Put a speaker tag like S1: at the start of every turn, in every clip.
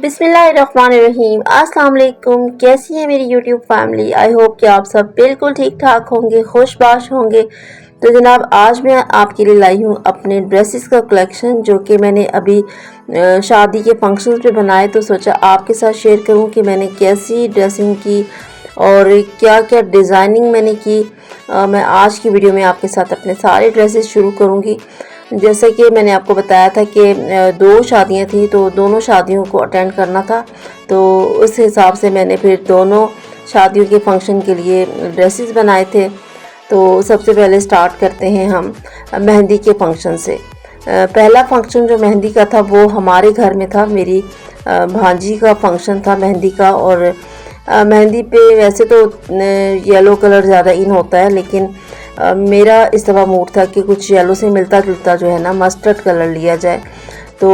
S1: बिस्मिल्लाहिर्रहमानिर्रहीम। अस्सलाम वालेकुम। कैसी है मेरी यूट्यूब फैमिली? आई होप कि आप सब बिल्कुल ठीक ठाक होंगे, खुशबाश होंगे। तो जनाब आज मैं आपके लिए लाई हूँ अपने ड्रेसेस का कलेक्शन, जो कि मैंने अभी शादी के फंक्शन पे बनाए। तो सोचा आपके साथ शेयर करूँ कि मैंने कैसी ड्रेसिंग की और क्या क्या डिज़ाइनिंग मैंने की। मैं आज की वीडियो में आपके साथ अपने सारे ड्रेसेस शुरू करूँगी। जैसे कि मैंने आपको बताया था कि 2 शादियां थी, तो दोनों शादियों को अटेंड करना था। तो उस हिसाब से मैंने फिर दोनों शादियों के फंक्शन के लिए ड्रेसेस बनाए थे। तो सबसे पहले स्टार्ट करते हैं हम मेहंदी के फंक्शन से। पहला फंक्शन जो मेहंदी का था वो हमारे घर में था। मेरी भांजी का फंक्शन था मेहंदी का। और मेहंदी पे वैसे तो येलो कलर ज़्यादा इन होता है, लेकिन मेरा इस दफ़ा मूड था कि कुछ येलो से मिलता जुलता जो है ना मस्टर्ड कलर लिया जाए। तो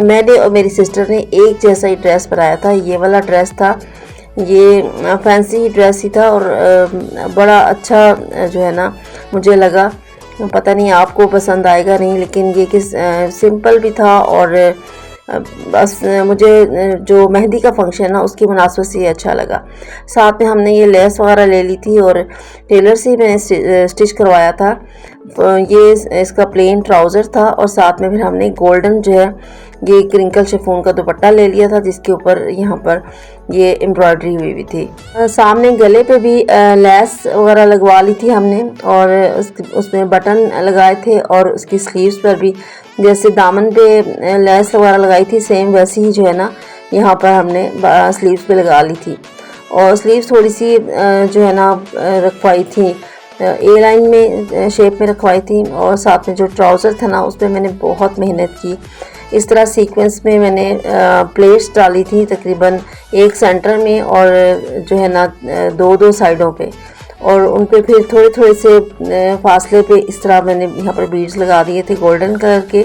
S1: मैंने और मेरी सिस्टर ने एक जैसा ही ड्रेस बनाया था। ये वाला ड्रेस था, ये फैंसी ड्रेस ही था और बड़ा अच्छा जो है ना मुझे लगा। पता नहीं आपको पसंद आएगा नहीं, लेकिन ये किस सिंपल भी था और बस मुझे जो मेहंदी का फंक्शन है ना उसकी मुनासबत से ये अच्छा लगा। साथ में हमने ये लेस वगैरह ले ली थी और टेलर से मैंने स्टिच करवाया था। ये इसका प्लेन ट्राउज़र था और साथ में फिर हमने गोल्डन जो है ये क्रिंकल शिफॉन का दुपट्टा ले लिया था, जिसके ऊपर यहाँ पर ये एम्ब्रॉयडरी हुई थी। सामने गले पे भी लेस वगैरह लगवा ली थी हमने और उसमें बटन लगाए थे और उसकी स्लीव्स पर भी जैसे दामन पे लेस वगैरह लगाई थी, सेम वैसी ही जो है ना यहाँ पर हमने स्लीव्स पे लगा ली थी। और स्लीव्स थोड़ी सी जो है ना रखवाई थी, ए लाइन में शेप में रखवाई थी। और साथ में जो ट्राउज़र था ना उस पर मैंने बहुत मेहनत की। इस तरह सीक्वेंस में मैंने प्लेट्स डाली थी तकरीबन एक सेंटर में और जो है ना दो साइडों पे, और उन पे फिर थोड़े थोड़े से फासले पे इस तरह मैंने यहाँ पर बीड्स लगा दिए थे गोल्डन कलर के।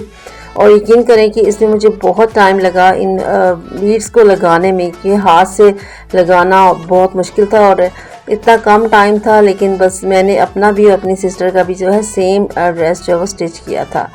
S1: और यकीन करें कि इसमें मुझे बहुत टाइम लगा इन बीड्स को लगाने में, कि हाथ से लगाना बहुत मुश्किल था और इतना कम टाइम था। लेकिन बस मैंने अपना भी और अपनी सिस्टर का भी जो है सेम ड्रेस जो है वो स्टिच किया था।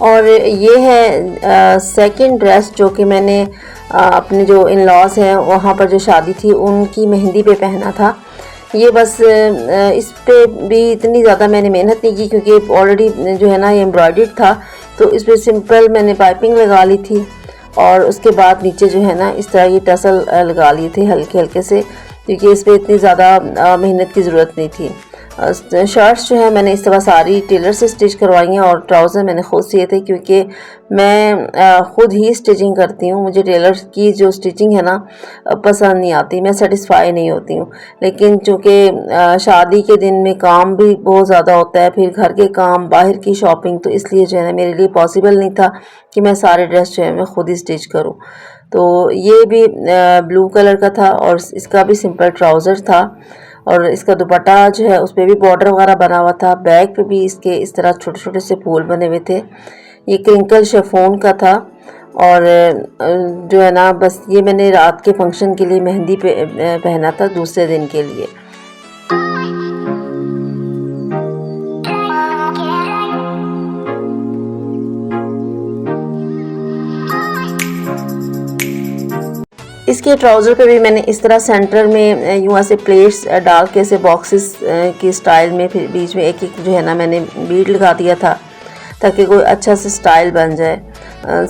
S1: और ये है सेकंड ड्रेस जो कि मैंने अपने जो इन लॉज हैं वहाँ पर जो शादी थी उनकी मेहंदी पे पहना था। ये बस इस पे भी इतनी ज़्यादा मैंने मेहनत नहीं की, क्योंकि ऑलरेडी जो है ना ये एम्ब्रॉयडर्ड था। तो इस पर सिंपल मैंने पाइपिंग लगा ली थी और उसके बाद नीचे जो है ना इस तरह ये टसल लगा लिए थे हल्के हल्के से, क्योंकि इस पर इतनी ज़्यादा मेहनत की ज़रूरत नहीं थी। शर्ट्स जो है मैंने इस तरह सारी टेलर से स्टिच करवाई हैं और ट्राउज़र मैंने खुद सिए थे, क्योंकि मैं ख़ुद ही स्टिचिंग करती हूँ। मुझे टेलर की जो स्टिचिंग है ना पसंद नहीं आती, मैं सेटिस्फाई नहीं होती हूँ। लेकिन चूँकि शादी के दिन में काम भी बहुत ज़्यादा होता है, फिर घर के काम, बाहर की शॉपिंग, तो इसलिए जो है ना मेरे लिए पॉसिबल नहीं था कि मैं सारे ड्रेस जो है मैं ख़ुद ही स्टिच करूँ। तो ये भी ब्लू कलर का था और इसका भी सिंपल ट्राउज़र था और इसका दुपट्टा जो है उस पर भी बॉर्डर वगैरह बना हुआ था। बैक पे भी इसके इस तरह छोटे छोटे से फूल बने हुए थे। ये क्रिंकल शिफॉन का था और जो है ना बस ये मैंने रात के फंक्शन के लिए मेहंदी पे पहना था दूसरे दिन के लिए। इसके ट्राउज़र पे भी मैंने इस तरह सेंटर में यूँ ऐसे प्लेट्स डाल के ऐसे बॉक्सेस की स्टाइल में फिर बीच में एक एक जो है ना मैंने बीड लगा दिया था, ताकि कोई अच्छा सा स्टाइल बन जाए,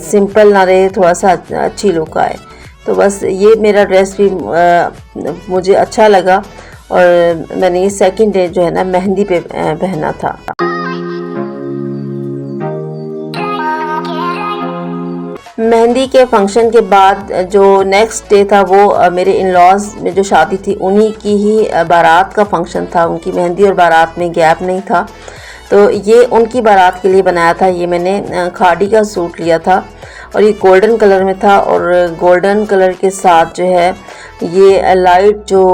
S1: सिंपल ना रहे, थोड़ा सा अच्छी लुक आए। तो बस ये मेरा ड्रेस भी मुझे अच्छा लगा और मैंने ये सेकंड डे जो है ना मेहंदी पे पहना था। मेहंदी के फंक्शन के बाद जो नेक्स्ट डे था वो मेरे इन लॉज में जो शादी थी उन्हीं की ही बारात का फंक्शन था। उनकी मेहंदी और बारात में गैप नहीं था। तो ये उनकी बारात के लिए बनाया था। ये मैंने खादी का सूट लिया था और ये गोल्डन कलर में था और गोल्डन कलर के साथ जो है ये लाइट जो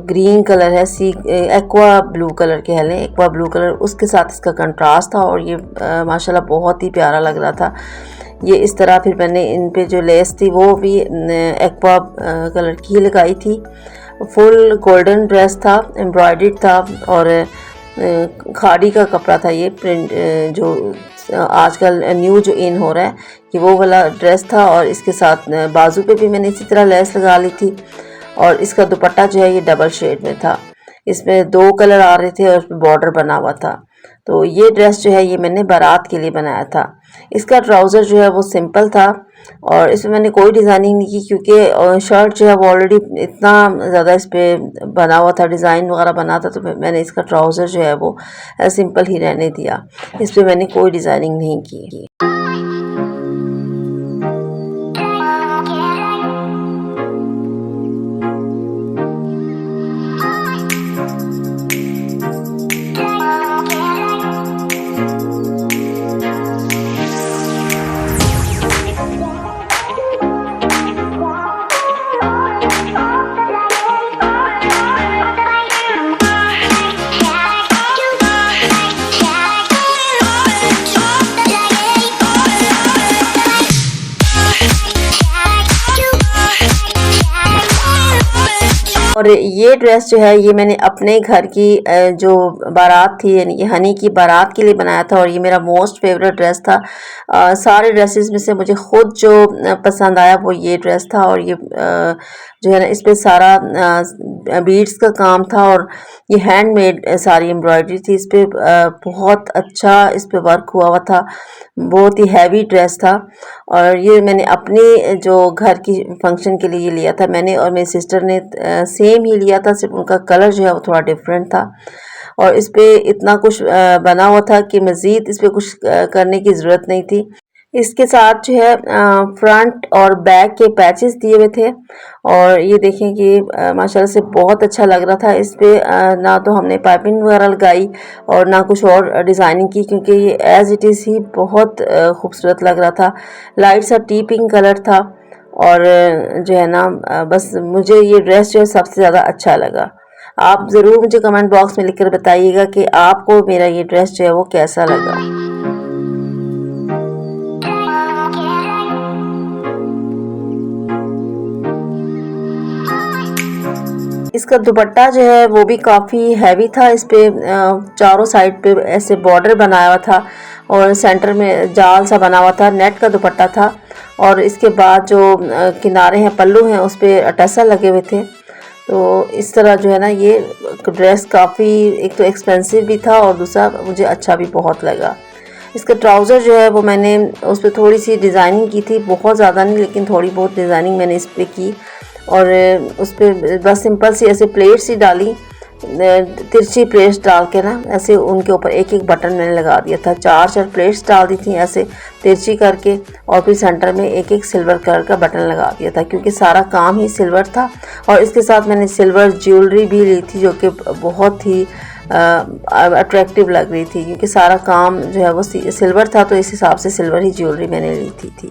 S1: ग्रीन कलर है, सी एक्वा ब्लू कलर के लें, एक्वा ब्लू कलर, उसके साथ इसका कंट्रास्ट था और ये माशाल्लाह बहुत ही प्यारा लग रहा था। ये इस तरह फिर मैंने इन पे जो लेस थी वो भी एक्वा कलर की लगाई थी। फुल गोल्डन ड्रेस था, एम्ब्रॉयडर्ड था और खादी का कपड़ा था। ये प्रिंट जो आजकल न्यू जो इन हो रहा है कि वो वाला ड्रेस था और इसके साथ बाजू पे भी मैंने इसी तरह लेस लगा ली थी और इसका दुपट्टा जो है ये डबल शेड में था। इसमें 2 कलर आ रहे थे और उसमें बॉर्डर बना हुआ था। तो ये ड्रेस जो है ये मैंने बारात के लिए बनाया था। इसका ट्राउज़र जो है वो सिंपल था और इसमें मैंने कोई डिज़ाइनिंग नहीं की क्योंकि शर्ट जो है वो ऑलरेडी इतना ज़्यादा इस पर बना हुआ था, डिज़ाइन वगैरह बना था, तो मैंने इसका ट्राउज़र जो है वो सिंपल ही रहने दिया। इस पर मैंने कोई डिज़ाइनिंग नहीं की। और ये ड्रेस जो है ये मैंने अपने घर की जो बारात थी, यानी कि हनी की बारात के लिए बनाया था और ये मेरा मोस्ट फेवरेट ड्रेस था। सारे ड्रेसेस में से मुझे ख़ुद जो पसंद आया वो ये ड्रेस था और ये जो है ना इस पे सारा बीड्स का काम था और ये हैंडमेड सारी एम्ब्रॉयडरी थी। इस पे बहुत अच्छा इस पे वर्क हुआ हुआ था, बहुत ही हैवी ड्रेस था और ये मैंने अपने जो घर की फंक्शन के लिए लिया था। मैंने और मेरी सिस्टर ने सेम ही लिया था, सिर्फ उनका कलर जो है वो थोड़ा डिफरेंट था और इस पे इतना कुछ बना हुआ था कि मज़ीद इस पे कुछ करने की ज़रूरत नहीं थी। इसके साथ जो है फ्रंट और बैक के पैचेस दिए हुए थे और ये देखें कि माशाल्लाह से बहुत अच्छा लग रहा था। इस पे ना तो हमने पाइपिंग वगैरह लगाई और ना कुछ और डिज़ाइनिंग की क्योंकि ये एज़ इट इज़ ही बहुत खूबसूरत लग रहा था। लाइट सा टी पिंक कलर था और जो है ना बस मुझे ये ड्रेस जो है सबसे ज़्यादा अच्छा लगा। आप ज़रूर मुझे कमेंट बॉक्स में लिखकर बताइएगा कि आपको मेरा ये ड्रेस जो है वो कैसा लगा। इसका दुपट्टा जो है वो भी काफ़ी हैवी था। इस पे चारों साइड पे ऐसे बॉर्डर बनाया हुआ था और सेंटर में जाल सा बना हुआ था। नेट का दुपट्टा था और इसके बाद जो किनारे हैं, पल्लू हैं, उस पे टसल लगे हुए थे। तो इस तरह जो है ना ये ड्रेस काफ़ी एक तो एक्सपेंसिव भी था और दूसरा मुझे अच्छा भी बहुत लगा। इसका ट्राउज़र जो है वो मैंने उस पर थोड़ी सी डिज़ाइनिंग की थी, बहुत ज़्यादा नहीं लेकिन थोड़ी बहुत डिज़ाइनिंग मैंने इस पर की और उस पर बस सिंपल सी ऐसे प्लेट सी डाली, तिरछी प्लेट्स डाल के ना ऐसे उनके ऊपर एक एक बटन मैंने लगा दिया था। 4 प्लेट्स डाल दी थी ऐसे तिरछी करके और फिर सेंटर में एक एक सिल्वर कलर का बटन लगा दिया था क्योंकि सारा काम ही सिल्वर था और इसके साथ मैंने सिल्वर ज्वेलरी भी ली थी जो कि बहुत ही अट्रैक्टिव लग रही थी क्योंकि सारा काम जो है वो सिल्वर था, तो इस हिसाब से सिल्वर ही ज्वेलरी मैंने ली थी।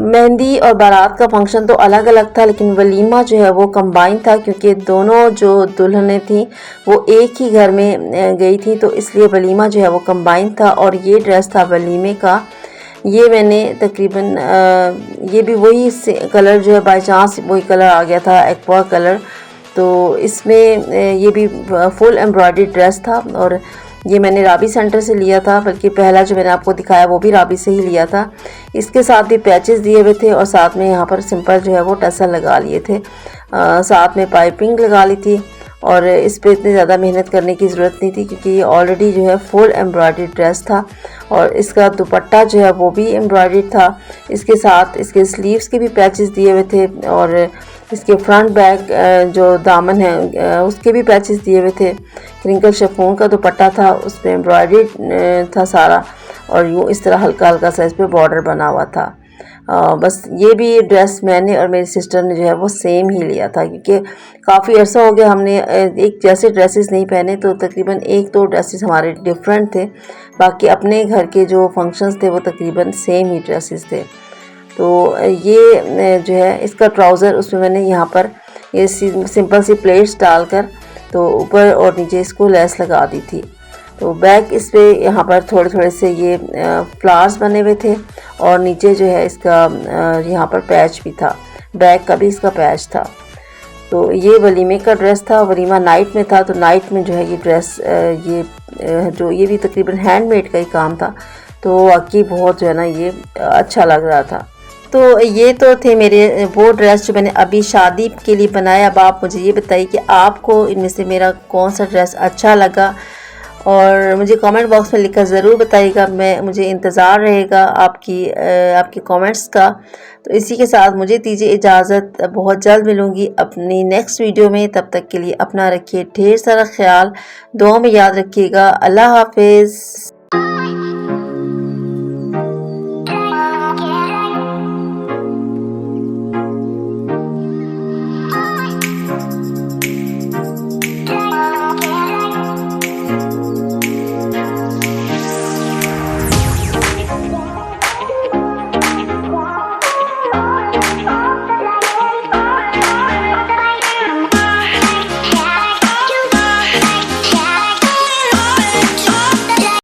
S1: मेहंदी और बारात का फंक्शन तो अलग अलग था लेकिन वलीमा जो है वो कंबाइन था क्योंकि दोनों जो दुल्हनें थी वो एक ही घर में गई थी, तो इसलिए वलीमा जो है वो कंबाइन था और ये ड्रेस था वलीमे का। ये मैंने तकरीबन ये भी वही कलर जो है बाय चांस वही कलर आ गया था, एक्वा कलर। तो इसमें ये भी फुल एम्ब्रॉयडरी ड्रेस था और ये मैंने राबी सेंटर से लिया था, बल्कि पहला जो मैंने आपको दिखाया वो भी राबी से ही लिया था। इसके साथ भी पैचेस दिए हुए थे और साथ में यहाँ पर सिंपल जो है वो टसल लगा लिए थे, साथ में पाइपिंग लगा ली थी और इस पे इतनी ज़्यादा मेहनत करने की ज़रूरत नहीं थी क्योंकि ये ऑलरेडी जो है फुल एम्ब्रॉयडरी ड्रेस था और इसका दुपट्टा जो है वो भी एम्ब्रॉयडरी था। इसके साथ इसके स्लीव्स के भी पैचेस दिए हुए थे और इसके फ्रंट बैक जो दामन है उसके भी पैचेस दिए हुए थे। क्रिंकल शिफॉन का दुपट्टा था, उस पर एम्ब्रॉयडरी था सारा और यूँ इस तरह हल्का हल्का सा इस पर बॉर्डर बना हुआ था। बस ये भी ड्रेस मैंने और मेरी सिस्टर ने जो है वो सेम ही लिया था क्योंकि काफ़ी अर्सा हो गया हमने एक जैसे ड्रेसेस नहीं पहने, तो तकरीबन एक दो ड्रेसेस हमारे डिफरेंट थे, बाकी अपने घर के जो फंक्शंस थे वो तकरीबन सेम ही ड्रेसेस थे। तो ये जो है इसका ट्राउज़र उसमें मैंने यहाँ पर ये सिंपल सी प्लेट्स डालकर तो ऊपर और नीचे इसको लेस लगा दी थी। तो बैक इस पे यहाँ पर थोड़े थोड़े से ये फ्लावर्स बने हुए थे और नीचे जो है इसका यहाँ पर पैच भी था, बैक का भी इसका पैच था। तो ये वलीमे का ड्रेस था, वलीमा नाइट में था, तो नाइट में जो है ये ड्रेस ये भी तकरीबन हैंडमेड का ही काम था, तो वाकई बहुत जो है ना ये अच्छा लग रहा था। तो ये तो थे मेरे वो ड्रेस जो मैंने अभी शादी के लिए बनाया। अब आप मुझे ये बताइए कि आपको इनमें से मेरा कौन सा ड्रेस अच्छा लगा और मुझे कमेंट बॉक्स में लिखकर ज़रूर बताइएगा। मुझे इंतज़ार रहेगा आपके कमेंट्स का। तो इसी के साथ मुझे दीजिए इजाज़त, बहुत जल्द मिलूँगी अपनी नेक्स्ट वीडियो में। तब तक के लिए अपना रखिए ढेर सारा ख्याल, दुआ में याद रखिएगा। अल्लाह हाफिज़।